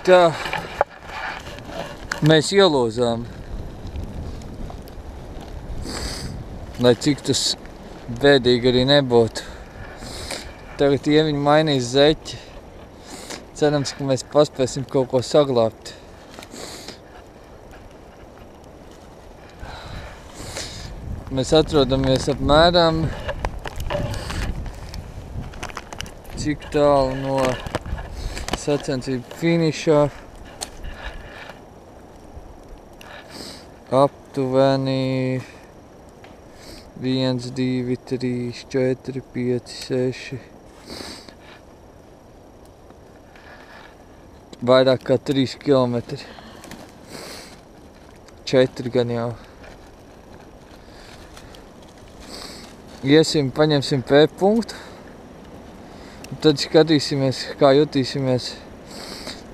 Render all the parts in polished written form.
Tā, mēs ielozām, lai cik tas bēdīgi arī nebūtu. Tagad Ieviņa mainīs zeķi. Cerams, ka mēs paspēsim kaut ko saglābt. Mēs atrodamies apmēram cik tālu no sacensību finišā. Aptuveni 1, 2, 3, 4, 5, 6. Vairāk kā 3 kilometri. 4 gan jau. Iesim, paņemsim P punktu. Tad skatīsimies, kā jutīsimies.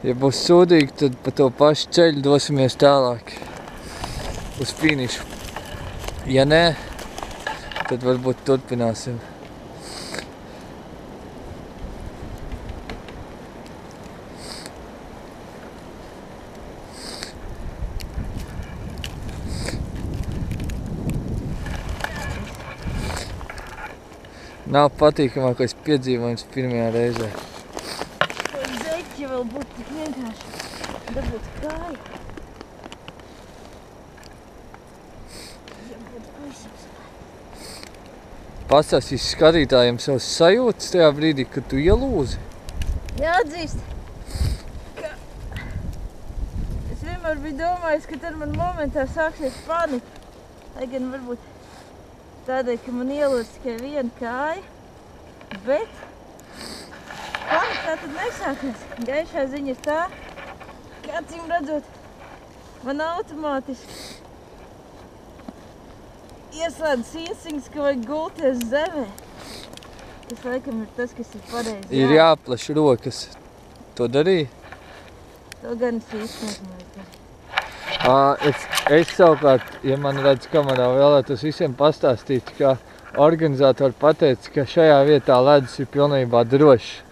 Ja būs sūdīgi, tad pa to pašu ceļu dosimies tālāk uz finišu. Ja nē, tad varbūt turpināsim. Nav patīkamākais piedzīvojums pirmajā reizē. Zeķi vēl būtu tik vienkārši dabūt kāju. Ja būtu pavisam. Pastāstīsi skatītājiem savas sajūtas tajā brīdī, kad tu ielūzi? Jāatzīst, ka es vienmēr biju domājis, ka tad man momentā sāksies panika. Lai gan varbūt tādēļ, ka man ielūdz tikai viena kāja, bet panikā tad nesākās. Gaišā ziņa ir tā, ka acīm redzot, man automātiski ieslēdzas instinkts, ka vajag gulties zemē. Tas laikam ir tas, kas ir pareizi. Ir jāplaš rokas. To darīji? To gan es īsti nezinu. Es savukārt, ja man redz kamerā, vēlētos visiem pastāstīt, ka organizatori pateica, ka šajā vietā ledus ir pilnībā drošs.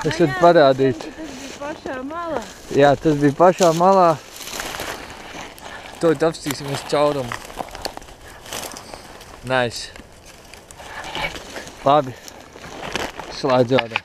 Es varu parādīt. Tas bija pašā malā. Jā, tas bija pašā malā. To apstīsimies caurumu. Nice. Labi. Slēdz ārā.